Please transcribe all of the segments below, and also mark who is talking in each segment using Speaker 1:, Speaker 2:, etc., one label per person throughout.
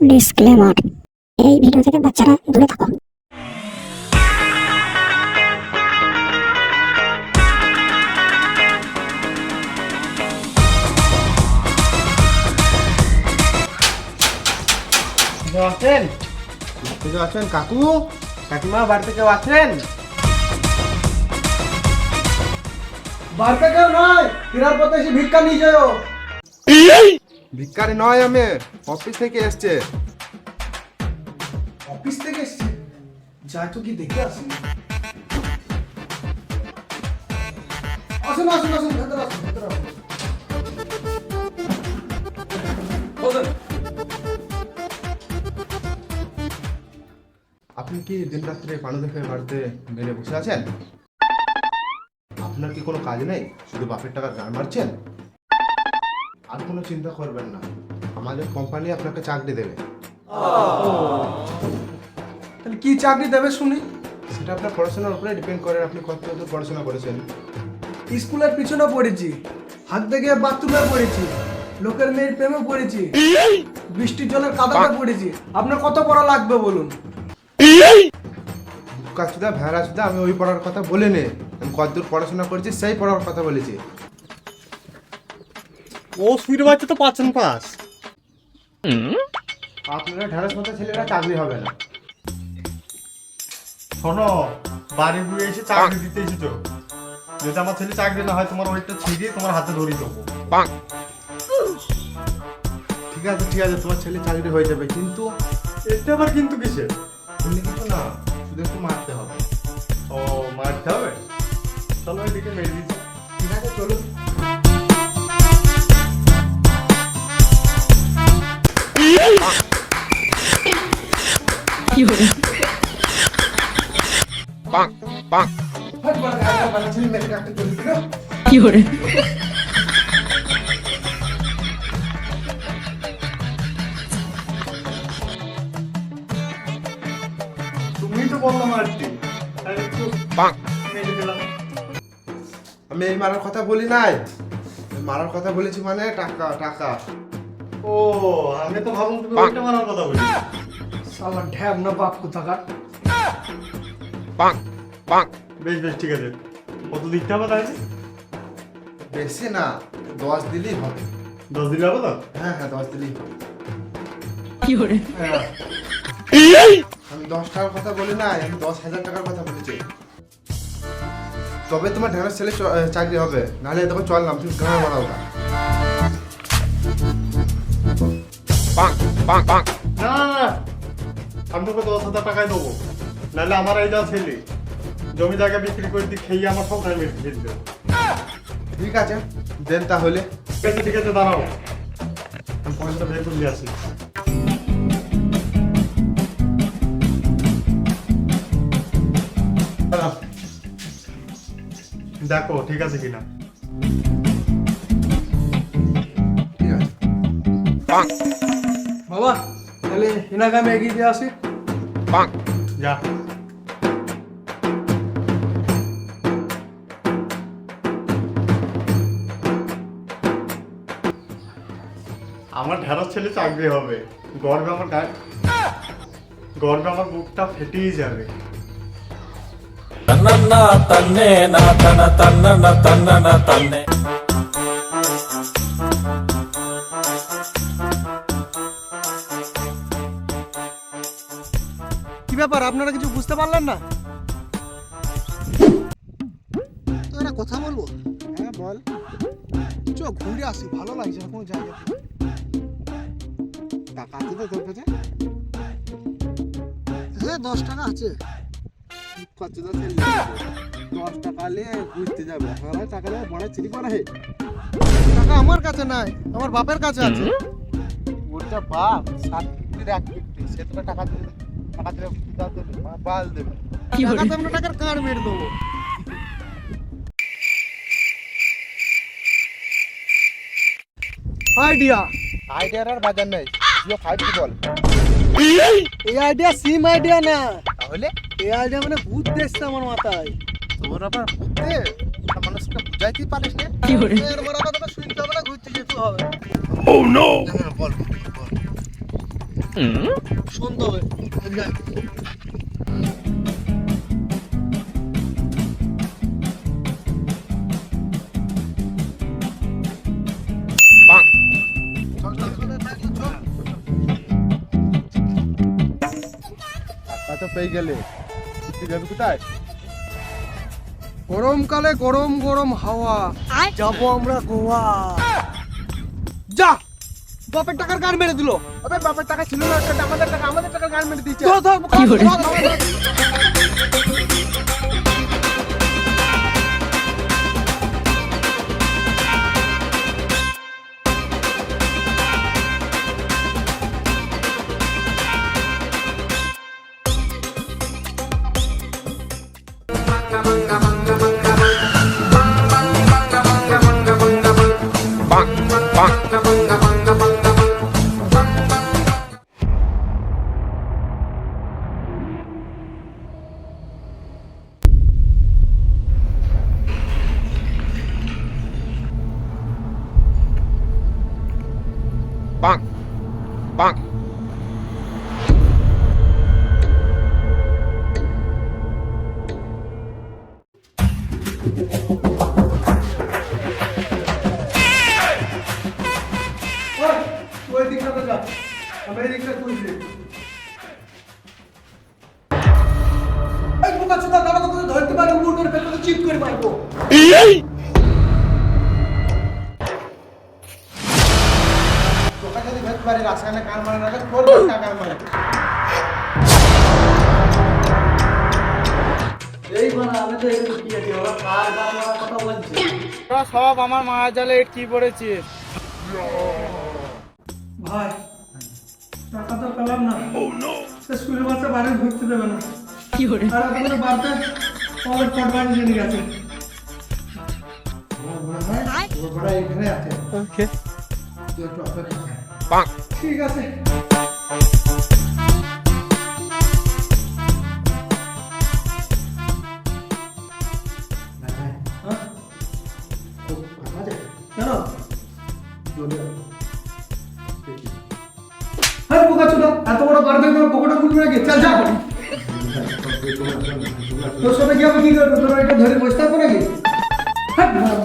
Speaker 1: Disclaimer, এই video থেকে বাচ্চারা দূরে থাকো।
Speaker 2: আছেন কেউ আছেন? কাকু কাকিমা বাড়িতে কেউ আছেন?
Speaker 3: বাড়িতে কেউ নয়, ফেরার পথে এসে ভিক্ষা নিয়ে যাও।
Speaker 2: ভিক্ষারি নয়, আমি অফিস থেকে এসছে।
Speaker 3: অফিস থেকে এসছে? যাই তো কি দেখে আসি। আসুন আসুন আসুন, ভেতরে আসুন, ভেতরে আসুন। বসেন।
Speaker 2: আপনি কি দিন রাত্রে পানু দেখে বাড়িতে বেড়ে বসে আছেন? আপনার কি কোনো কাজ নেই, শুধু বাপের টাকা গান মারছেন? আর কোনো চিন্তা করবেন না, আমাদের কোম্পানি আপনাকে চাকরি দেবে।
Speaker 3: তাহলে কি চাকরি দেবে শুনি?
Speaker 2: সেটা আপনার পড়াশোনার উপরে ডিপেন্ড করে, আপনি কত দূর পড়াশোনা করেছেন।
Speaker 3: স্কুলের পিছনে পড়েছি, হাত থেকে বাথরুমে পড়েছি, লোকের মেয়ের প্রেমে পড়েছি, বৃষ্টির জলের কাদাতে পড়েছি। আপনার কত পড়া লাগবে বলুন?
Speaker 2: কাচুদা ভেড়া চুদা, আমি ওই পড়ার কথা বলিনি, আমি কত দূর পড়াশোনা করেছি সেই পড়ার কথা বলেছি।
Speaker 4: ও সুইট বাচ্চা তো পাচ্ছেন পাস।
Speaker 2: আপনারা ঢেঁড়স মতো ছেলেরা চাকরি হবে না।
Speaker 4: শোনো, বাড়ি বুয়ে এসে চাকরি দিতে এসেছো। যদি আমার ছেলে চাকরি না হয়, তোমার ওইটা ছিঁড়িয়ে তোমার হাতে ধরিয়ে দেবো।
Speaker 2: ঠিক আছে ঠিক আছে, তোমার ছেলে চাকরি হয়ে যাবে, কিন্তু
Speaker 4: এতে আবার কিন্তু কিসে?
Speaker 2: এমনি কিছু না, শুধু একটু মারতে হবে।
Speaker 4: ও, মারতে হবে? চলো এদিকে মেরে দিচ্ছি।
Speaker 2: ঠিক আছে চলুন।
Speaker 4: তুমি তো বললো মারতে, তাই একটু মেরে দিলাম।
Speaker 2: আমি এই মারার কথা বলি নাই, এই মারার কথা বলেছি মানে টাকা টাকা।
Speaker 4: ও, আমি তো ভাবলাম তুমি ওইটা মারার কথা বলি।
Speaker 3: শালা ঢ্যাব না বাপ কোথাকার।
Speaker 4: বেশ বেশ, ঠিক আছে। কত দিতে হবে তাহলে?
Speaker 2: বেশি না, 10 দিলেই হবে।
Speaker 4: 10 দিলে হবে তো?
Speaker 2: হ্যাঁ হ্যাঁ, 10 দিলেই হবে।
Speaker 4: হ্যাঁ।
Speaker 2: আমি 10 টাকার কথা বলি নাই, আমি 10,000 টাকার কথা বলেছি। তবে তোমার ঢেঁড়স ছেলে চাকরি হবে, নাহলে তখন চললাম, তুমি গাঁ মারাও না।
Speaker 4: না না না, আমি তোকে 10,000 টাকায় দেবো, নাহলে আমার এই যা ছেলে জমি জায়গা বিক্রি করে দিয়ে খেয়ে আমার সব টাইম ফেলে দেবো।
Speaker 2: ঠিক আছে দেন তাহলে।
Speaker 4: ঠিক আছে, দাঁড়াও, আমি পয়সাটা বের করে দিয়ে আসি। দেখো ঠিক আছে কিনা।
Speaker 2: ঠিক আছে।
Speaker 3: বাবা, তাহলে এনাকে আমি এগিয়ে দিয়ে আসি।
Speaker 4: যা। আমার ঢেঁড়স ছেলে চাকরি হবে, গর্বে আমার গর্বে আমার বুকটা ফেটেই যাবে।
Speaker 5: ತನ್ನ ತನ್ನೆ ನ ತನ ತನ್ನ ತನ್ನ ತನ್ನೆ
Speaker 3: কি ব্যাপার, আপনারা কিছু বুঝতে পারলেন না? তোরা কথা বলবো? হ্যাঁ বল। চ ঘুরে আসি, ভালো লাগছে না কোনো জায়গা। টাকা আছে তো তোর কাছে? হ্যাঁ 10 টাকা আছে।
Speaker 2: কত 10 টাকা নিয়ে ঘুরতে যাবে, আমার টাকা নিয়ে বড় চুরি করা হে।
Speaker 3: টাকা আমার কাছে নাই, আমার বাপের কাছে আছে।
Speaker 2: ওটা বাপ সার্টিফিকেট অ্যাক্টিভিটি, সে তো টাকা দিলে বাল দেবে।
Speaker 3: টাকা তো আমরা টাকার কার্ড মেরে দেবো। আইডিয়া।
Speaker 2: আইডিয়ার আর বাজার নেই, জিও 5 কি বল।
Speaker 3: এই আইডিয়া সিম আইডিয়া না,
Speaker 2: তাহলে
Speaker 3: এই আইডিয়া মানে ভূত দেখছে আমার মাথায়।
Speaker 2: তোর আবার বুঝতে মানুষকে বুঝাইতে পারিস না।
Speaker 3: এর বড় কথা শুনতে হবে না, ঘুরতে যেতে হবে।
Speaker 2: ও নো, বল বল।
Speaker 3: শুনতে হবে।
Speaker 2: টাকা তো পেয়ে গেলে তুই যাবি কোথায়?
Speaker 3: গরমকালে গরম গরম হাওয়া, যাবো আমরা গোয়া। যা, বাপের টাকার গান মেরে দিল।
Speaker 2: আবে বাবার টাকা ছিল না, ওটা আমাদের টাকা গান মেরে দিচ্ছে।
Speaker 3: ধর, ধর, ধর, ধর, ধর। ওই দিকটাতে যা, আমি এই দিকটা খুঁজছি। এই বোকা চোদা, দাঁড়া তো, তোকে ধরতে পারি, উপর করে ফেললে তো চিপ করে মারবো।
Speaker 2: তোকে যদি ধরতে পারি রাস্তায় গান মারে না, তোর টাকা গান মারে।
Speaker 3: এই বানা, আমি তো এখানে কি আছি, ওরা কার গান মারার কথা বলছে?
Speaker 6: তোরা সব আমার মায়া জালে কি পড়েছিস?
Speaker 3: ভাই, টাকা তো পেলাম না। সে স্কুলের বাচ্চা বাড়ি ঢুকতে দেবে না। আর আপনাদের বাড়িতে অনেক ফট বাড়ি জেনে গেছে।
Speaker 2: আমার মনে হয় ওর ভাড়া এখানে আছে।
Speaker 6: ওকে,
Speaker 2: তুই একটু অপেক্ষা কর।
Speaker 3: ঠিক আছে।
Speaker 2: হ্যাঁ,
Speaker 3: হ্যাঁ?
Speaker 2: তো আমাদের
Speaker 3: কেন?
Speaker 2: চলে যাও।
Speaker 3: হ্যাঁ বোকা চোদা, এত বড় বাড়ি থেকে তোমার পকেটে খুলবে নাকি? চল যা। তোর সাথে কি আমি কি করবো? তোরা এটা ধরে বসে থাকবো নাকি? হ্যাঁ, না, না, না।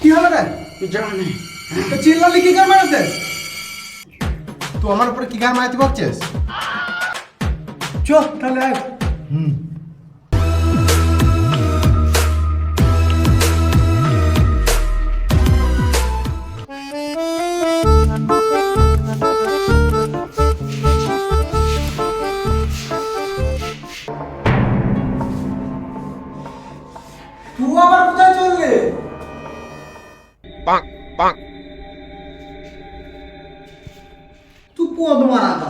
Speaker 3: কি হলো রে? তো চিল্লালি কি গান মারাতে?
Speaker 2: তুই আমার উপরে কি গান মারাতে পারছিস?
Speaker 3: চ, তাহলে আয়। তুই আবার কোথায় চললি? তুই পদ মারা গা।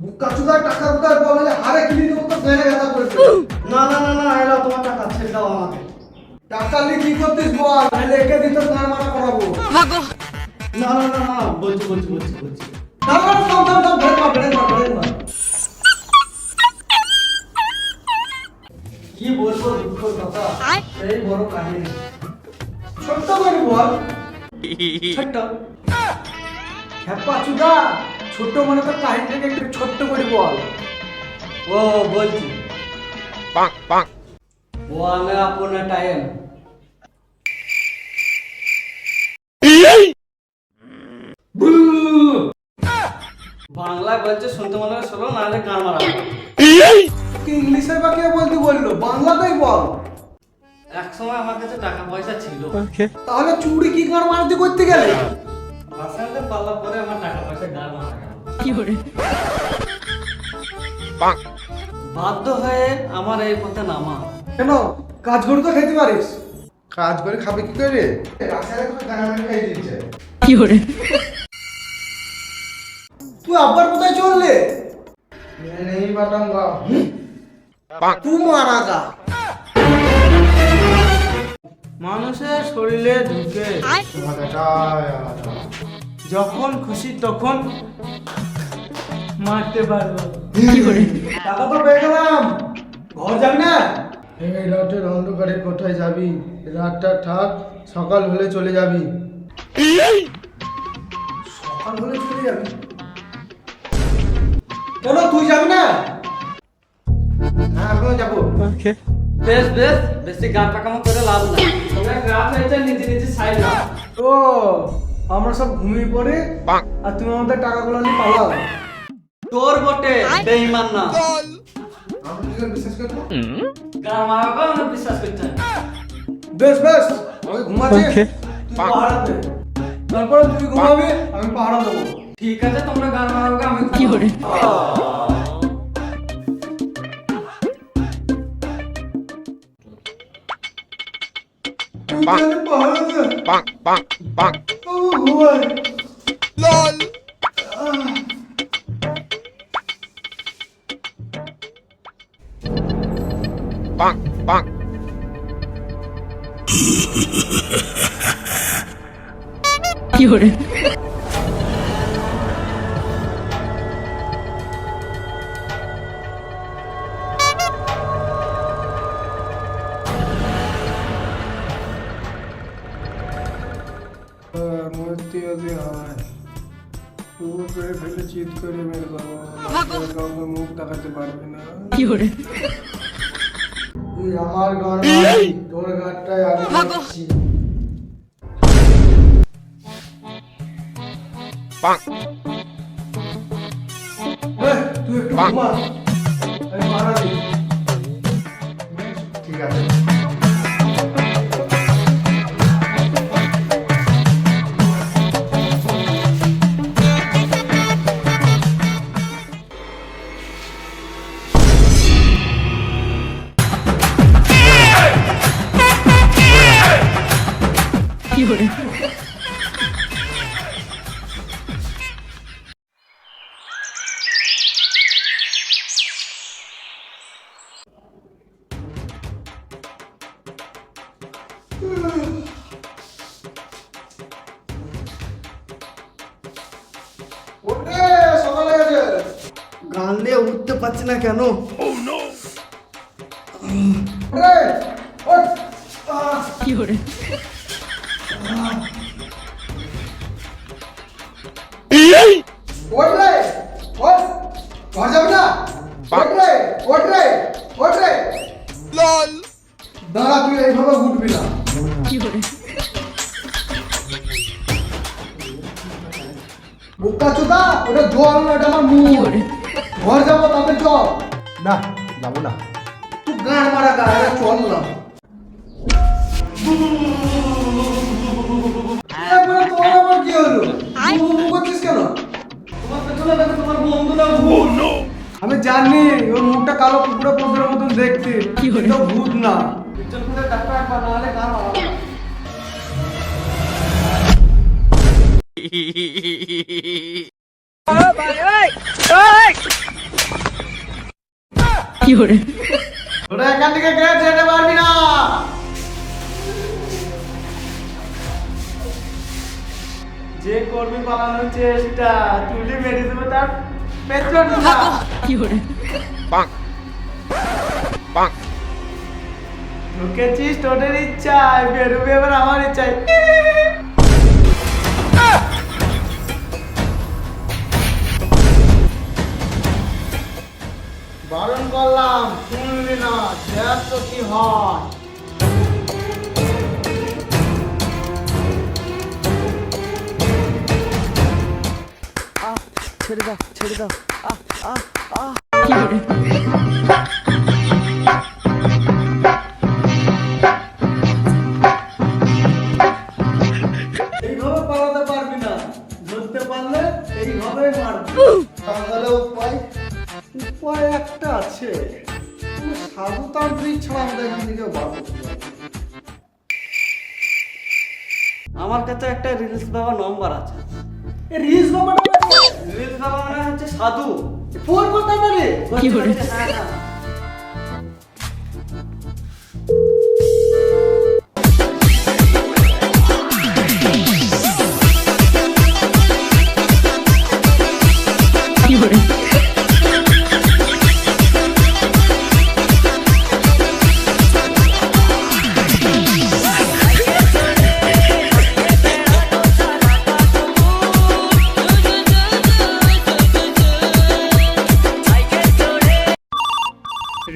Speaker 3: বুকাচুদার টাকা উদার বলে হারে কিনে দেবো তো ফেলে গাদা করে দিবো।
Speaker 6: না না না না, এলা তোমার টাকা ছেড়ে দাও আমাকে।
Speaker 3: টাকা নিয়ে কি করতিস বল? নাহলে একে দিতে গান মারা করাবো।
Speaker 6: না না না না, বলছি।
Speaker 3: দাঁড়া, দাম, ব্রেক মার। কি বলবো দুঃখের কথা, সেই বড় কাহিনী। ছোট্ট করে বল। ছোট্ট খেপাচুদা, ছোট্ট মানে তো কাহিনীটাকে একটু ছোট্ট করে বল। ও বলছি, ওয়ান আপন আ টাইম। বাংলা বলছে, শুনতে মনে হয় শোনো, নাহলে গান মারা। ইংলিশের বা কে বলতে বললো? বাংলাতেই বল।
Speaker 6: এক সময় আমার কাছে টাকা পয়সা ছিল,
Speaker 3: তাহলে চুরি কি গান মারতে করতে গেলে?
Speaker 6: বাসাতে পাল্লা পরে আমার টাকা পয়সা গান মারা গেল। বাধ্য হয়ে আমার এই পথে নামা।
Speaker 3: কেন? কাজ করে তো খেতে পারিস।
Speaker 2: কাজ করে খাবে কি করে? রাস্তায় কোনো গান মেরে খাইয়ে দিচ্ছে।
Speaker 3: তুই আবার কোথায় চললে? বাটাঙ্গা তু মারাগা। মানুষের শরীরে ঢুকে
Speaker 2: মজাটাই আলাদা।
Speaker 3: যখন খুশি তখন মারতে পারবো। টাকা তো পেয়ে গেলাম, ঘর যাবি না? এই রাতের অন্ধকারে কোথায় যাবি? রাতটা থাক, সকাল হলে চলে যাবি। সকাল হলে চলে যাবি? কেন তুই যাবি না?
Speaker 2: হ্যাঁ আমিও যাবো।
Speaker 6: বেশ বেশ, বেশি গা টাকামো করে লাভ নাই। তোমরা গ্রাম হয়েছে নিজে নিজে সাইড না।
Speaker 3: ও আমরা সব ঘুমিয়ে পড়ে আর তুমি আমাদের টাকাগুলো নিয়ে পালাও।
Speaker 6: তোর বটে বেঈমান না।
Speaker 2: আমি কি করে বিশ্বাস করবো?
Speaker 6: গ্রাম আমাকে আমরা বিশ্বাস করতে হয়।
Speaker 3: বেশ বেশ, আমি ঘুমাচ্ছি, তুই পাহারা দে। তারপরে তুই ঘুমাবি, আমি পাহারা দেবো।
Speaker 6: ঠিক আছে, তোমরা গান মারাবে, আমি কি করে?
Speaker 3: তুই তাহলে পাহারা দে। ও ঘুমাই। মূর্তি যদি হয় পুকুর করে ফেলে চিৎ করে মেরে দেবো, কাউকে মুখ দেখাতে পারবে না। তুই আমার ঘর মারবি, তোর ঘরটাই আগে দেখছি। তুই একটু ঘুমা, আমি পাহারা দিই।
Speaker 2: ঠিক আছে।
Speaker 3: ওঠে, সকাল হয়ে গেছে। গান দিয়ে উঠতে পারছি না কেন? ওঠে, ওঠ। ওঠ রে, ওঠ। ঘর যাবি না? ওঠ রে, ওঠ রে, ওঠ রে। দাঁড়া, তুই এইভাবে উঠবি না। বোকা চোদা, ওটা জল না, এটা আমার মুখ। ঘর যাবো তবে চল।
Speaker 2: না যাবো না।
Speaker 3: তুই গান মারা গা, এটা চল না। এবারে তোর আবার কি হলো? বু বু করছিস কেন?
Speaker 6: তোমার পেছনে দেখো তোমার বন্ধুটা ভূত।
Speaker 3: আমি জানি ওর মুখটা কালো কুকুরে পশুর মতন দেখতে, কিন্তু ভূত না।
Speaker 6: পিছন করে ডাক্তার একবার না হলে গান মারাবে না।
Speaker 3: তোরা এখান থেকে গেট যেতে পারবি না। যে করবি পালানোর চেষ্টা, তুলি মেরে দেবো তার পেছন না। ঢুকেছিস তোদের ইচ্ছায়, বেরোবে এবার আমার ইচ্ছায়। বারণ করলাম, শুনলি না, দেখ তো কি হয়।
Speaker 6: ছেড়ে দাও, ছেড়ে দাও।
Speaker 3: এইভাবে পালাতে পারবি না, ধরতে পারলে এইভাবে মারবি। তাহলে উপায় উপায় একটা আছে, সাধুতান্ত্রিক ছাড়া আমাদের এখান থেকে বার করতে পারবে না।
Speaker 6: আমার কাছে একটা রিলস বাবা নম্বর আছে।
Speaker 3: এই রিলস বাবাটা
Speaker 6: রিলস বাবা মানে হচ্ছে সাধু,
Speaker 3: ফোন করতে পারি
Speaker 1: কি করে? কি করে?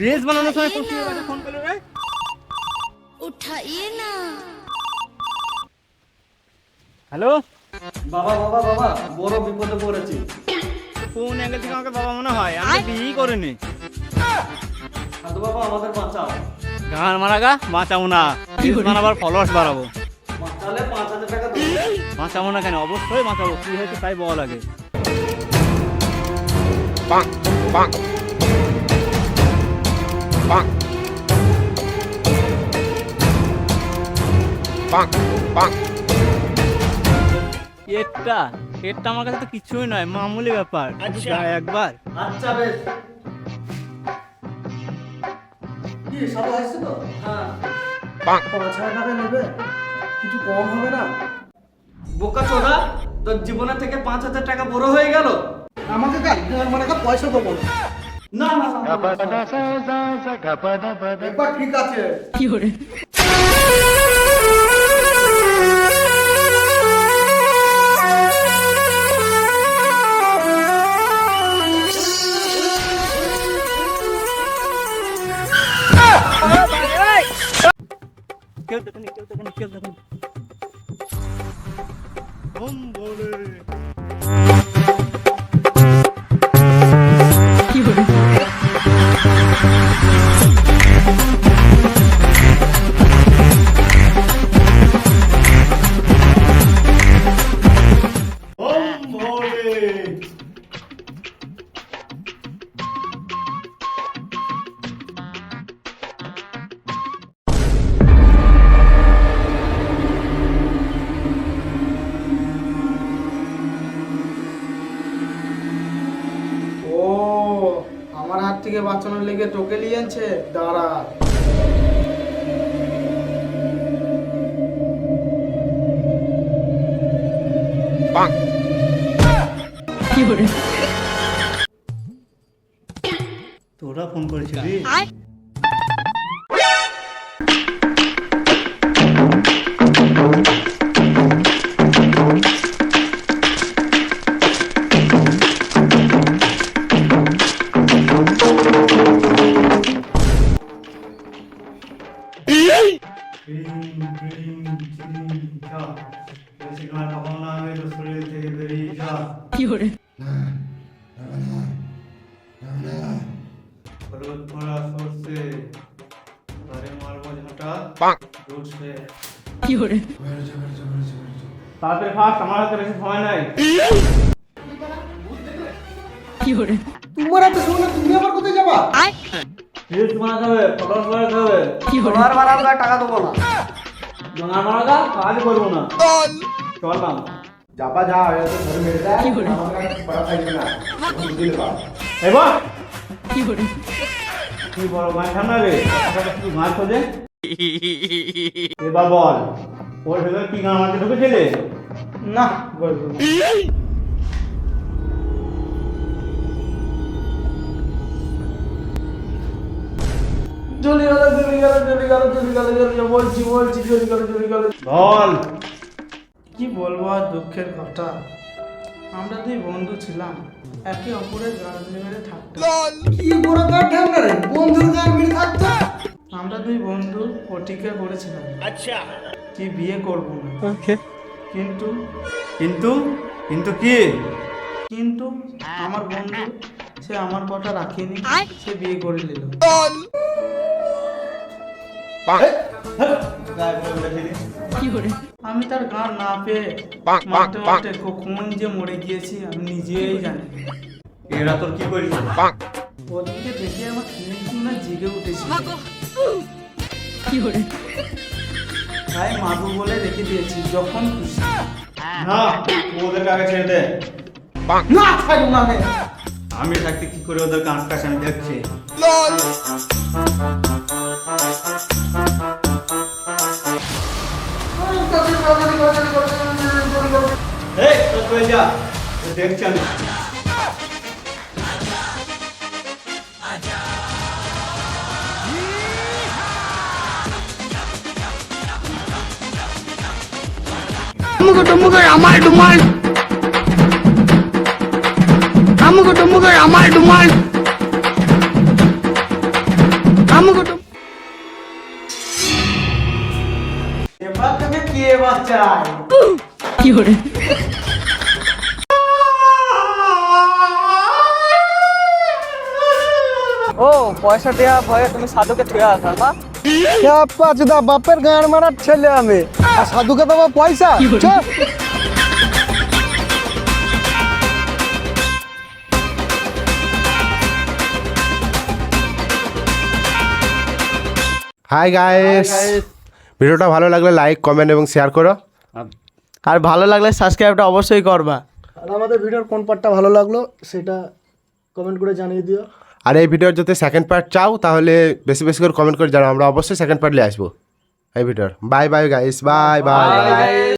Speaker 6: রিলস বানানোর সময় কোথায় বাজে ফোন করলো রে?
Speaker 7: उठाइए ना।
Speaker 6: হ্যালো,
Speaker 3: বাবা বাবা বাবা বড় বিপদে পড়েছি।
Speaker 6: কোন অ্যাঙ্গেল থেকে আমাকে বাবা মনে হয়? আমি বিয়ে করিনি।
Speaker 3: সাধু বাবা আমাদের বাঁচাও।
Speaker 6: গান মারা গা বাঁচাবো না, রিলস বানাবার ফলোয়ার্স বাড়াবো।
Speaker 3: বাঁচালে 5000 টাকা দেবো।
Speaker 6: বাঁচাবো না কেন? অবশ্যই বাঁচাবো। কি হয়েছে তাই বল আগে। এটা এটা আমার কাছে তো কিছুই নয়, মামুলি ব্যাপার। গায়ে একবার
Speaker 3: আচ্ছা বেশ। কি সাধু আসছে তো? হ্যাঁ। 5000 টাকা নেবে? কিছু কম হবে না?
Speaker 6: বোকা চোদা, তোর জীবনের থেকে 5000 টাকা বড় হয়ে গেল।
Speaker 3: আমাকে গাল মানে পয়সা দেবো না। না না না। একবার ঠিক আছে।
Speaker 1: কি করে?
Speaker 6: কেউ দেখেনি, কেউ দেখেনি, কেউ দেখেনি।
Speaker 1: কি করে?
Speaker 3: ও আমার হাত থেকে বাঁচানোর লেগে তোকে নিয়ে আনছে, দাঁড়া।
Speaker 1: কি করে?
Speaker 6: তোরা ফোন করেছিলি?
Speaker 1: কি করে? কি করে?
Speaker 6: তাড়াতাড়ি ফাস্ট, আমার হাতে বেশি সময় নাই।
Speaker 1: কি করে?
Speaker 3: তোমার হাতে শুনে তুমি আবার কোথায় যাবা?
Speaker 6: রিলস বানাতে হবে, ফলোয়ার্স বাড়াতে হবে।
Speaker 1: কি করে?
Speaker 3: তোমার বাড়াবো টাকা দেবো না।
Speaker 6: জঙ্গা মারা গা কাজ করবো না। চললাম।
Speaker 2: যাবা যা এত ধরে মেরে দেয়
Speaker 1: কি করে?
Speaker 2: আমার কাছে পড়া থাকবে না বুঝলি বা
Speaker 6: এবার
Speaker 1: কি করে?
Speaker 6: কি বড় গান ঠান্ডা রে, শুধু গান খোঁজে। এবার বল, ওর ভেতরে কি গান আছে ঢুকেছিলে?
Speaker 3: না বলবো না। চলে গেল চলে গেল চলে গেল চলে গেল চলে গেল বলছি বলছি চলে গেল চলে গেল।
Speaker 6: বল।
Speaker 3: কি বলবো আর দুঃখের কথা, আমরা দুই বন্ধু ছিলাম, একে অপরের গান মেরে থাকতাম। কি বড় গান ঠান্ডা রে, বন্ধুর গান মেরে থাকতো। আমরা দুই বন্ধু প্রতিজ্ঞা করেছিলাম, আচ্ছা কি বিয়ে করব না।
Speaker 6: ওকে।
Speaker 3: কিন্তু
Speaker 6: কিন্তু কিন্তু কি?
Speaker 3: কিন্তু আমার বন্ধু সে আমার কথা রাখেনি, সে বিয়ে করে নিল।
Speaker 1: কি করে?
Speaker 3: আমি তার গান না পেয়ে মারতে মারতে কখন যে মরে গিয়েছি আমি নিজেই জানি।
Speaker 6: এরা তোর কি করিস?
Speaker 3: ওদিকে দেখে আমার শুনে জেগে উঠেছি,
Speaker 1: কি করে?
Speaker 3: তাই মারবো বলে রেখে দিয়েছি, যখন খুশি।
Speaker 6: না, ওদেরকে আগে ছেড়ে দে।
Speaker 3: না ছাড়বো না আমি।
Speaker 6: আমি থাকতে কি করে ওদের কাজ কাজ আমি দেখছি। এই তো চলে যা, দেখছি আমি।
Speaker 3: এবার তোকে কে বাঁচায়?
Speaker 1: কি করে
Speaker 8: ও পয়সা দেওয়া ভয়ে তুমি সাধুকে ছুঁয়ে আসা না?
Speaker 3: চুদা বাপের গান মারার ছেলে আমি, আর সাধুকে দেবো পয়সা?
Speaker 1: কি বলে?
Speaker 3: চল।
Speaker 2: হাই গাইস, ভিডিওটা ভালো লাগলে লাইক কমেন্ট এবং শেয়ার করো।
Speaker 8: আর ভালো লাগলে সাবস্ক্রাইবটা অবশ্যই করবা।
Speaker 3: আর আমাদের ভিডিওর কোন পার্টটা ভালো লাগলো সেটা কমেন্ট করে জানিয়ে দিও।
Speaker 2: আর এই ভিডিওর যদি সেকেন্ড পার্ট চাও তাহলে বেশি বেশি করে কমেন্ট করে জানাও, আমরা অবশ্যই সেকেন্ড পার্ট নিয়ে আসবো এই ভিডিওর। Bye bye guys, bye bye.